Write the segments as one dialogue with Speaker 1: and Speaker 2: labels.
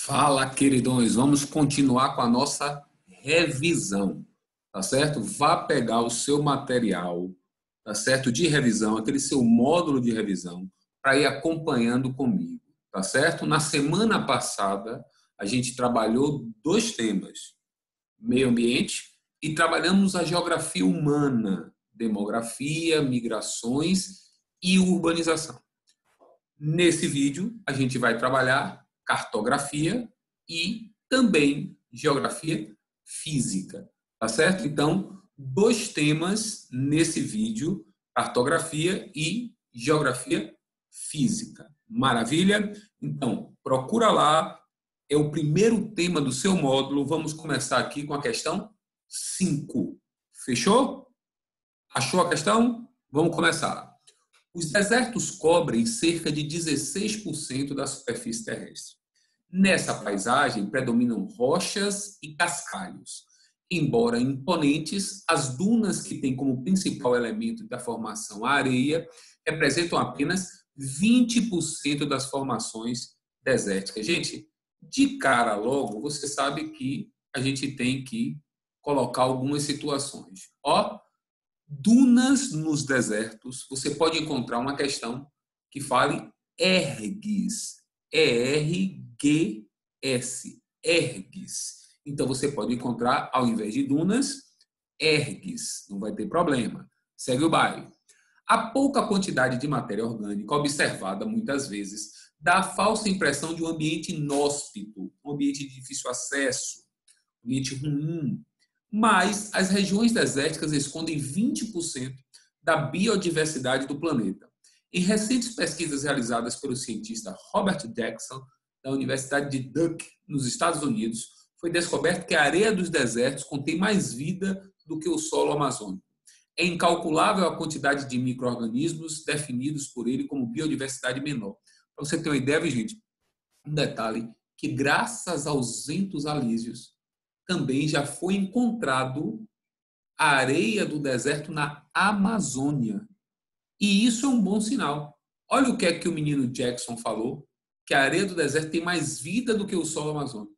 Speaker 1: Fala, queridões, vamos continuar com a nossa revisão, tá certo? Vá pegar o seu material, tá certo? De revisão, aquele seu módulo de revisão, para ir acompanhando comigo, tá certo? Na semana passada, a gente trabalhou dois temas, meio ambiente e trabalhamos a geografia humana, demografia, migrações e urbanização. Nesse vídeo, a gente vai trabalhar cartografia e também geografia física, tá certo? Então, dois temas nesse vídeo, cartografia e geografia física. Maravilha? Então, procura lá, é o primeiro tema do seu módulo. Vamos começar aqui com a questão 5. Fechou? Achou a questão? Vamos começar. Os desertos cobrem cerca de 16% da superfície terrestre. Nessa paisagem predominam rochas e cascalhos. Embora imponentes, as dunas que têm como principal elemento da formação a areia representam apenas 20% das formações desérticas. Gente, de cara logo, você sabe que a gente tem que colocar algumas situações. Dunas nos desertos, você pode encontrar uma questão que fale ergues, E-R-G-S, ergues. Então, você pode encontrar, ao invés de dunas, ergues, não vai ter problema. Segue o baile. A pouca quantidade de matéria orgânica observada, muitas vezes, dá a falsa impressão de um ambiente inóspito, um ambiente de difícil acesso, um ambiente ruim. Mas as regiões desérticas escondem 20% da biodiversidade do planeta. Em recentes pesquisas realizadas pelo cientista Robert Jackson, da Universidade de Duke, nos Estados Unidos, foi descoberto que a areia dos desertos contém mais vida do que o solo amazônico. É incalculável a quantidade de micro-organismos definidos por ele como biodiversidade menor. Para você ter uma ideia, gente, um detalhe, que graças aos ventos alísios, também já foi encontrado a areia do deserto na Amazônia. E isso é um bom sinal. Olha o que é que o menino Jackson falou, que a areia do deserto tem mais vida do que o solo amazônico.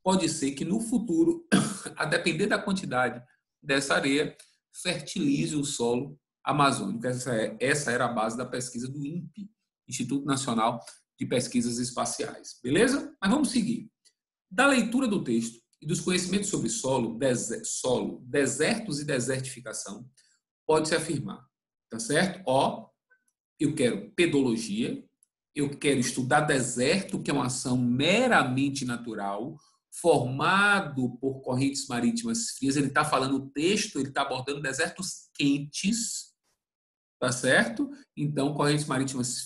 Speaker 1: Pode ser que no futuro, a depender da quantidade dessa areia, fertilize o solo amazônico. Essa era a base da pesquisa do INPE, Instituto Nacional de Pesquisas Espaciais. Beleza? Mas vamos seguir. Da leitura do texto e dos conhecimentos sobre solo, desertos e desertificação, pode-se afirmar, tá certo? Eu quero pedologia, eu quero estudar deserto, que é uma ação meramente natural, formado por correntes marítimas frias. Ele está falando o texto, ele está abordando desertos quentes, tá certo? Então, correntes marítimas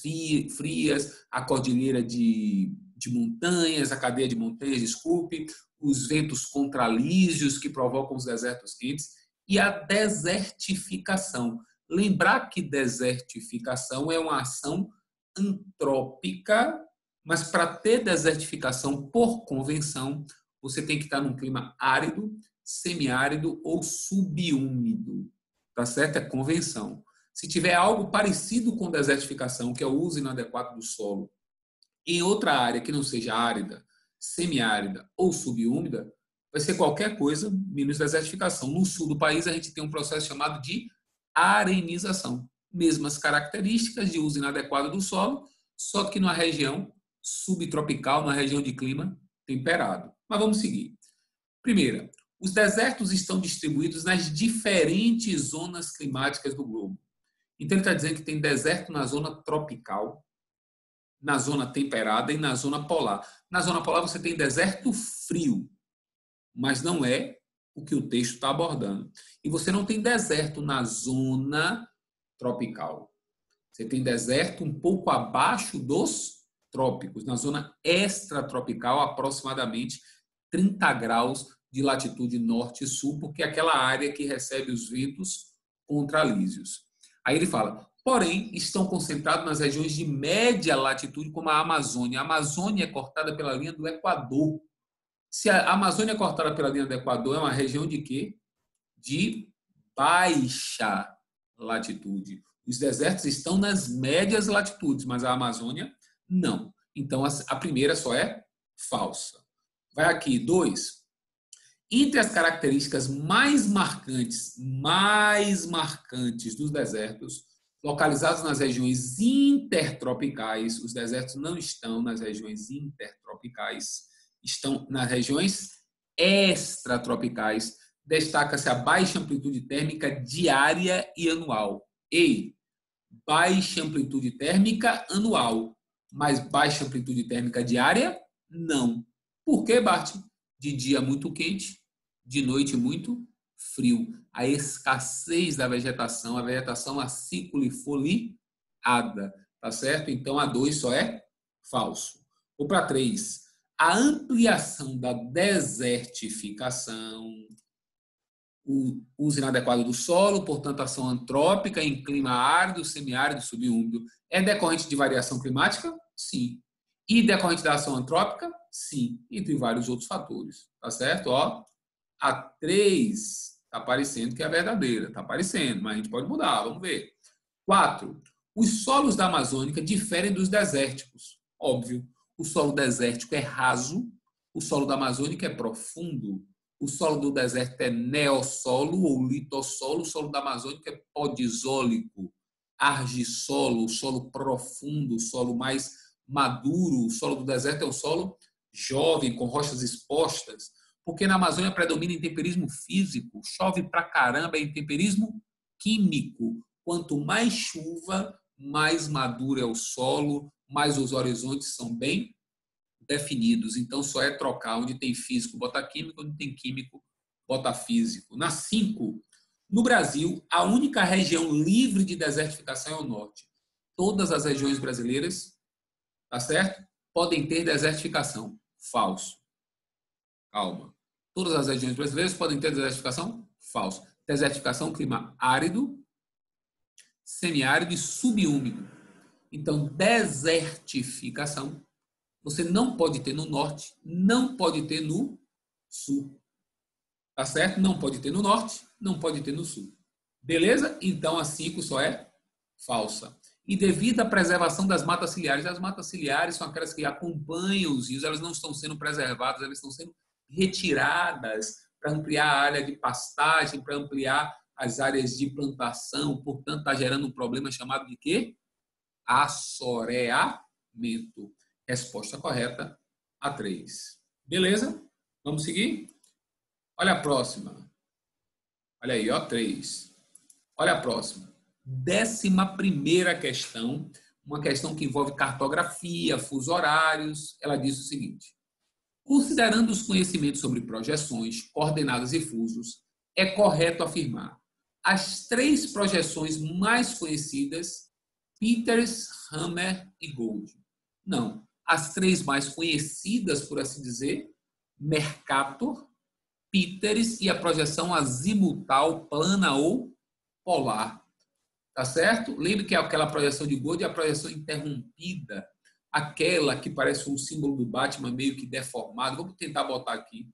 Speaker 1: frias, a cordilheira de montanhas, a cadeia de montanhas, desculpe, os ventos contralísios que provocam os desertos quentes e a desertificação. Lembrar que desertificação é uma ação antrópica, mas para ter desertificação por convenção, você tem que estar num clima árido, semiárido ou subúmido, tá certo? É convenção. Se tiver algo parecido com desertificação, que é o uso inadequado do solo, em outra área que não seja árida, semiárida ou subúmida, vai ser qualquer coisa menos desertificação. No sul do país, a gente tem um processo chamado de arenização. Mesmas características de uso inadequado do solo, só que numa região subtropical, numa região de clima temperado. Mas vamos seguir. Primeira, os desertos estão distribuídos nas diferentes zonas climáticas do globo. Então, ele está dizendo que tem deserto na zona tropical, na zona temperada e na zona polar. Na zona polar você tem deserto frio, mas não é o que o texto está abordando. E você não tem deserto na zona tropical. Você tem deserto um pouco abaixo dos trópicos, na zona extratropical, aproximadamente 30 graus de latitude norte e sul, porque é aquela área que recebe os ventos contralísios. Aí ele fala, porém, estão concentrados nas regiões de média latitude, como a Amazônia. A Amazônia é cortada pela linha do Equador. Se a Amazônia é cortada pela linha do Equador, é uma região de quê? De baixa latitude. Os desertos estão nas médias latitudes, mas a Amazônia não. Então, a primeira só é falsa. Vai aqui, 2. Entre as características mais marcantes dos desertos, localizados nas regiões intertropicais, os desertos não estão nas regiões intertropicais, estão nas regiões extratropicais, destaca-se a baixa amplitude térmica diária e anual. Baixa amplitude térmica anual, mas baixa amplitude térmica diária? Não. Por que, Bart? De dia muito quente, de noite muito frio. A escassez da vegetação, a vegetação aciculifoliada, tá certo? Então, a 2 só é falso. Vou para 3. A ampliação da desertificação, o uso inadequado do solo, portanto, ação antrópica em clima árido, semiárido, subúmido, é decorrente de variação climática? Sim. E decorrente da ação antrópica? Sim. Entre vários outros fatores. Tá certo? Ó, a 3 está parecendo que é verdadeira. Está parecendo, mas a gente pode mudar. Vamos ver. 4. Os solos da Amazônica diferem dos desérticos. Óbvio. O solo desértico é raso. O solo da Amazônica é profundo. O solo do deserto é neossolo ou litossolo. O solo da Amazônica é podizólico, argissolo, solo profundo, solo mais maduro. O solo do deserto é um solo jovem, com rochas expostas, porque na Amazônia predomina intemperismo físico, chove pra caramba, é intemperismo químico. Quanto mais chuva, mais maduro é o solo, mais os horizontes são bem definidos. Então, só é trocar. Onde tem físico, bota químico. Onde tem químico, bota físico. Na 5, no Brasil, a única região livre de desertificação é o norte. Todas as regiões brasileiras, tá certo? Podem ter desertificação. Falso. Calma. Todas as regiões brasileiras podem ter desertificação? Falso. Desertificação, clima árido, semiárido e subúmido. Então, desertificação você não pode ter no norte, não pode ter no sul. Tá certo? Não pode ter no norte, não pode ter no sul. Beleza? Então, a 5 só é falsa. E devido à preservação das matas ciliares, as matas ciliares são aquelas que acompanham os rios, elas não estão sendo preservadas, elas estão sendo retiradas para ampliar a área de pastagem, para ampliar as áreas de plantação. Portanto, está gerando um problema chamado de quê? Assoreamento. Resposta correta, a 3. Beleza? Vamos seguir? Olha a próxima. Olha aí, ó, 3. Olha a próxima. 11ª questão, uma questão que envolve cartografia, fuso horários. Ela diz o seguinte: considerando os conhecimentos sobre projeções, coordenadas e fusos, é correto afirmar as 3 projeções mais conhecidas, Peters, Hammer e Gould. Não. As 3 mais conhecidas, por assim dizer, Mercator, Peters e a projeção azimutal, plana ou polar. Tá certo? Lembre que aquela projeção de Gould é a projeção interrompida, aquela que parece um símbolo do Batman meio que deformado. Vamos tentar botar aqui.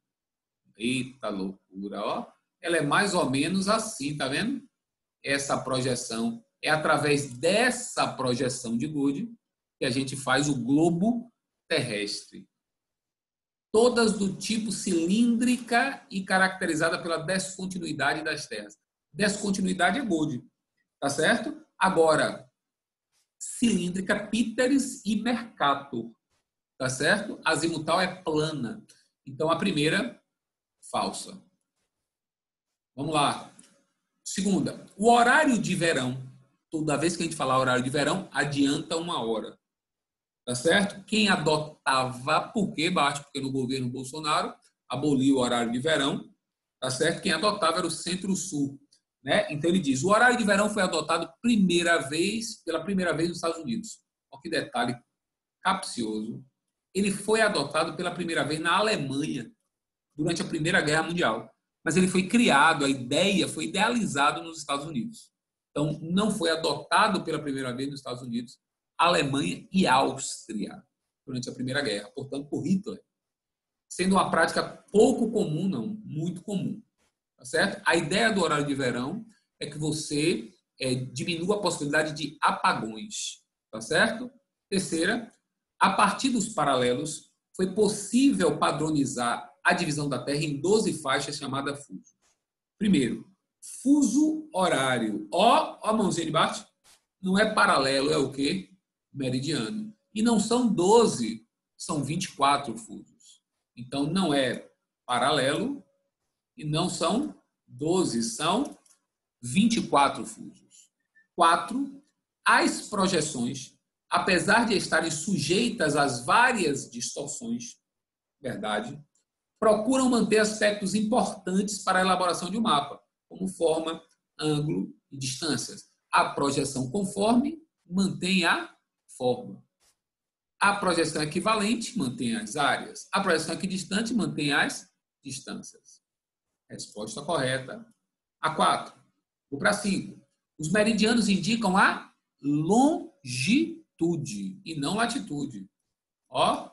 Speaker 1: Eita loucura, ó. Ela é mais ou menos assim, tá vendo? Essa projeção é através dessa projeção de Gould que a gente faz o globo terrestre. Todas do tipo cilíndrica e caracterizada pela descontinuidade das terras. Descontinuidade é Gould, tá certo? Agora, cilíndrica, Peters e Mercator, tá certo? Azimutal é plana. Então, a primeira, falsa. Vamos lá. Segunda, o horário de verão. Toda vez que a gente falar horário de verão, adianta 1 hora. Tá certo? Quem adotava, por quê, Bart? Porque no governo Bolsonaro aboliu o horário de verão, tá certo? Quem adotava era o Centro-Sul, né? Então ele diz: o horário de verão foi adotado pela primeira vez nos Estados Unidos. Olha que detalhe capcioso. Ele foi adotado pela primeira vez na Alemanha, durante a Primeira Guerra Mundial. Mas ele foi criado, a ideia foi idealizada nos Estados Unidos. Então, não foi adotado pela primeira vez nos Estados Unidos, Alemanha e Áustria, durante a Primeira Guerra, portanto, por Hitler. Sendo uma prática pouco comum, não, muito comum. Tá certo? A ideia do horário de verão é que você diminua a possibilidade de apagões. Tá certo? Terceira, a partir dos paralelos, foi possível padronizar a divisão da Terra em 12 faixas chamadas fusos. Primeiro, fuso horário. Ó a mãozinha de baixo. Não é paralelo, é o quê? Meridiano. E não são 12, são 24 fusos. Então, não é paralelo e não são 12, são 24 fusos. 4. As projeções, apesar de estarem sujeitas às várias distorções, verdade, procuram manter aspectos importantes para a elaboração de um mapa, como forma, ângulo e distâncias. A projeção conforme mantém a forma. A projeção equivalente mantém as áreas. A projeção equidistante mantém as distâncias. Resposta correta. A 4. Vou para 5. Os meridianos indicam a longitude e não latitude. Ó,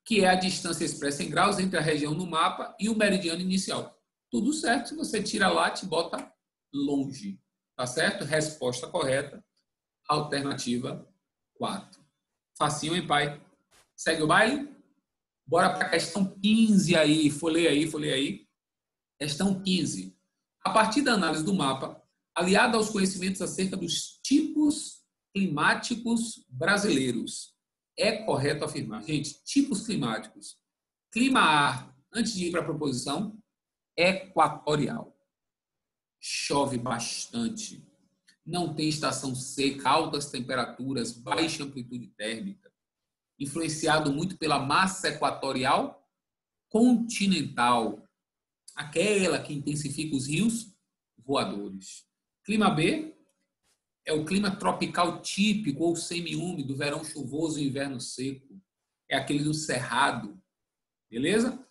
Speaker 1: que é a distância expressa em graus entre a região no mapa e o meridiano inicial. Tudo certo se você tira lat e bota longe. Tá certo? Resposta correta. Alternativa 4. Facinho, hein, pai? Segue o baile? Bora para a questão 15 aí. Folheia aí. Questão 15. A partir da análise do mapa, aliada aos conhecimentos acerca dos tipos climáticos brasileiros, é correto afirmar. Gente, tipos climáticos. Clima A, antes de ir para a proposição, equatorial. Chove bastante. Não tem estação seca, altas temperaturas, baixa amplitude térmica. Influenciado muito pela massa equatorial continental, aquela que intensifica os rios voadores. Clima B é o clima tropical típico ou semiúmido, verão chuvoso e inverno seco. É aquele do cerrado. Beleza?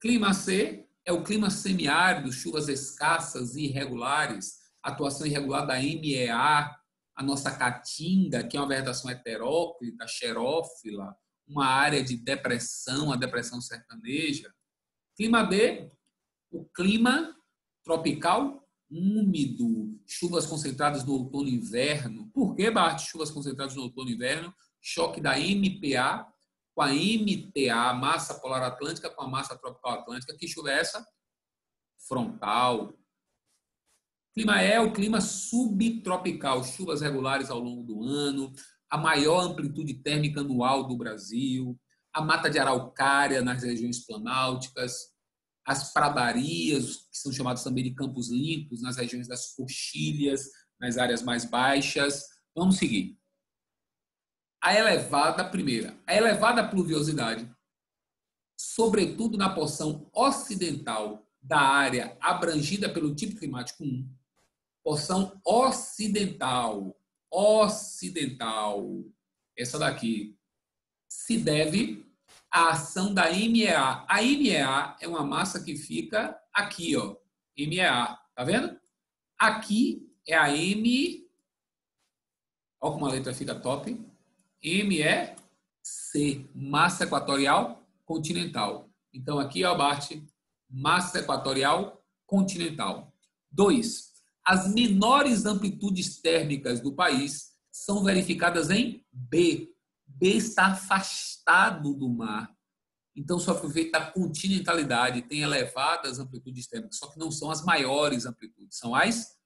Speaker 1: Clima C é o clima semiárido, chuvas escassas e irregulares, atuação irregular da MEA, a nossa caatinga, que é uma vegetação heteróclita, xerófila, uma área de depressão, a depressão sertaneja. Clima D, o clima tropical úmido, chuvas concentradas no outono e inverno. Por que, Bart, chuvas concentradas no outono e inverno? Choque da MPA com a MTA, massa polar atlântica, com a massa tropical atlântica. Que chuva é essa? Frontal. Clima E é o clima subtropical, chuvas regulares ao longo do ano, a maior amplitude térmica anual do Brasil, a mata de araucária nas regiões planálticas, as pradarias, que são chamadas também de campos limpos, nas regiões das coxilhas, nas áreas mais baixas. Vamos seguir. A elevada pluviosidade, sobretudo na porção ocidental da área abrangida pelo tipo climático 1, porção ocidental, essa daqui, se deve à ação da MEA. A MEA é uma massa que fica aqui, ó, MEA, tá vendo? Aqui é a M, ó como a letra fica top, MEC, massa equatorial continental. Então aqui, ó, Bart, massa equatorial continental. 2. As menores amplitudes térmicas do país são verificadas em B. B está afastado do mar. Então, sofre o efeito da continentalidade, tem elevadas amplitudes térmicas, só que não são as maiores amplitudes, são as,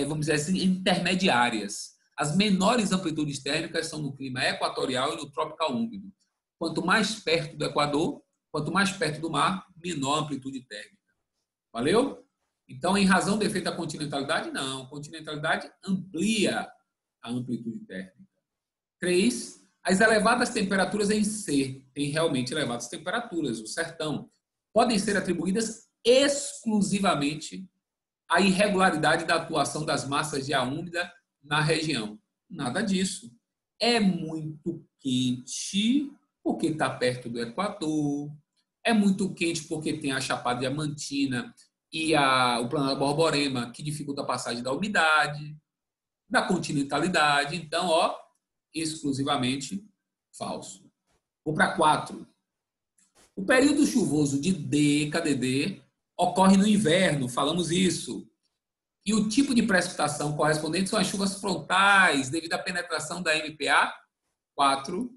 Speaker 1: vamos dizer assim, intermediárias. As menores amplitudes térmicas são no clima equatorial e no tropical úmido. Quanto mais perto do Equador, quanto mais perto do mar, menor amplitude térmica. Valeu? Então, em razão do efeito da continentalidade, não. Continentalidade amplia a amplitude térmica. 3. As elevadas temperaturas em C. Tem realmente elevadas temperaturas, o sertão. Podem ser atribuídas exclusivamente à irregularidade da atuação das massas de ar úmida na região. Nada disso. É muito quente porque está perto do Equador. É muito quente porque tem a Chapada Diamantina e o Planalto Borborema, que dificulta a passagem da umidade, da continentalidade. Então, ó, exclusivamente falso. Vou para 4. O período chuvoso de D, cadê D? Ocorre no inverno, falamos isso. E o tipo de precipitação correspondente são as chuvas frontais, devido à penetração da MPA 4,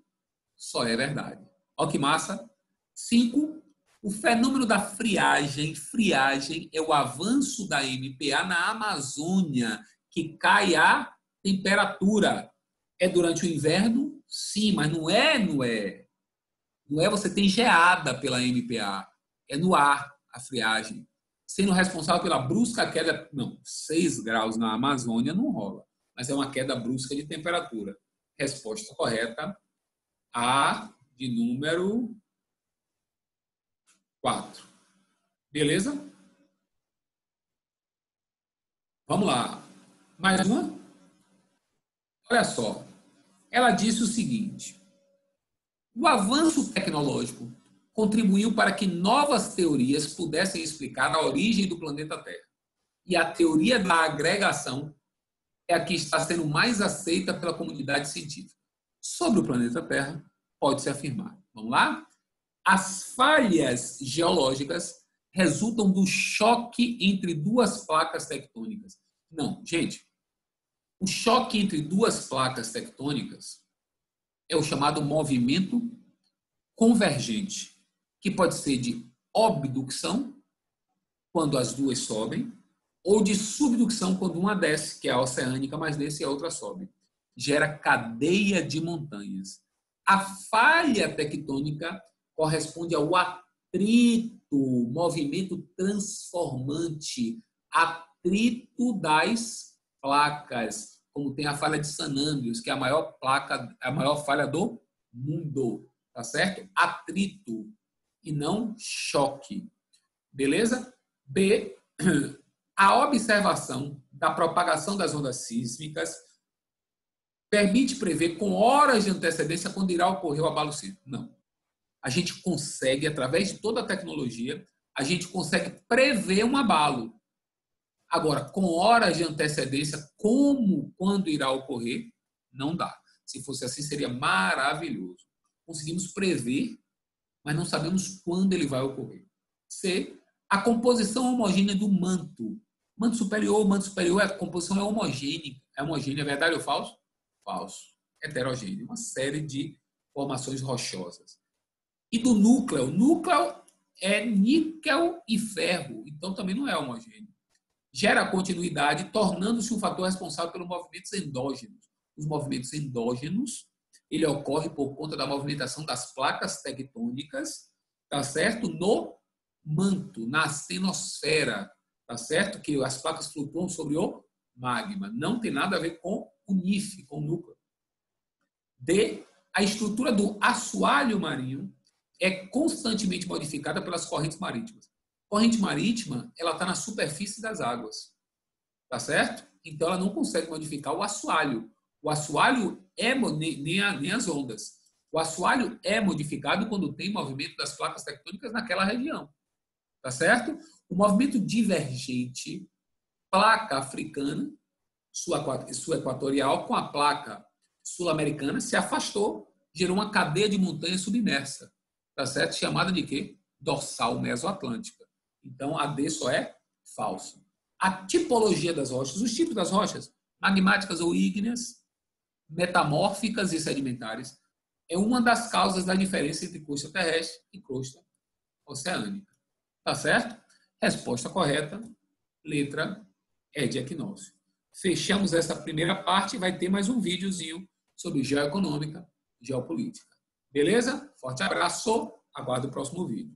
Speaker 1: só é verdade. Olha que massa. 5. O fenômeno da friagem. Friagem é o avanço da MPA na Amazônia, que cai a temperatura. É durante o inverno? Sim, mas não é. Não é você tem geada pela MPA. É no ar a friagem. Sendo responsável pela brusca queda. Não, 6 graus na Amazônia não rola. Mas é uma queda brusca de temperatura. Resposta correta, A de número 4. Beleza? Vamos lá. Mais uma? Olha só. Ela disse o seguinte: o avanço tecnológico contribuiu para que novas teorias pudessem explicar a origem do planeta Terra. E a teoria da agregação é a que está sendo mais aceita pela comunidade científica. Sobre o planeta Terra, pode-se afirmar. Vamos lá? As falhas geológicas resultam do choque entre duas placas tectônicas. Não, gente, o choque entre duas placas tectônicas é o chamado movimento convergente, que pode ser de abdução, quando as duas sobem, ou de subdução, quando uma desce, que é a oceânica, mas desce e a outra sobe. Gera cadeia de montanhas. A falha tectônica corresponde ao atrito, movimento transformante, atrito das placas, como tem a falha de San Andreas, que é a maior placa, a maior falha do mundo, tá certo? Atrito e não choque. Beleza? B, a observação da propagação das ondas sísmicas permite prever com horas de antecedência quando irá ocorrer o abalo sísmico. Não. A gente consegue, através de toda a tecnologia, a gente consegue prever um abalo. Agora, com horas de antecedência, como, quando irá ocorrer, não dá. Se fosse assim, seria maravilhoso. Conseguimos prever, mas não sabemos quando ele vai ocorrer. C, a composição homogênea do manto. Manto superior, a composição é homogênea. É homogênea, é verdade ou falso? Falso. Heterogêneo. Uma série de formações rochosas. E do núcleo. O núcleo é níquel e ferro, então também não é homogêneo. Gera continuidade, tornando-se um fator responsável pelos movimentos endógenos. Os movimentos endógenos, ele ocorre por conta da movimentação das placas tectônicas, tá certo? No manto, na astenosfera, tá certo? Que as placas flutuam sobre o magma. Não tem nada a ver com o NIF, com o núcleo. D, a estrutura do assoalho marinho é constantemente modificada pelas correntes marítimas. Corrente marítima, ela está na superfície das águas, tá certo? Então, ela não consegue modificar o assoalho. O assoalho é nem as ondas. O assoalho é modificado quando tem movimento das placas tectônicas naquela região, tá certo? O movimento divergente, placa africana, sul equatorial, com a placa sul-americana, se afastou, gerou uma cadeia de montanhas submersa, tá certo? Chamada de quê? Dorsal mesoatlântica. Então, a D só é falso. A tipologia das rochas, os tipos das rochas, magmáticas ou ígneas, metamórficas e sedimentares, é uma das causas da diferença entre crosta terrestre e crosta oceânica. Tá certo? Resposta correta, letra E de equinócio. Fechamos essa primeira parte e vai ter mais um videozinho sobre geoeconômica e geopolítica. Beleza? Forte abraço, aguardo o próximo vídeo.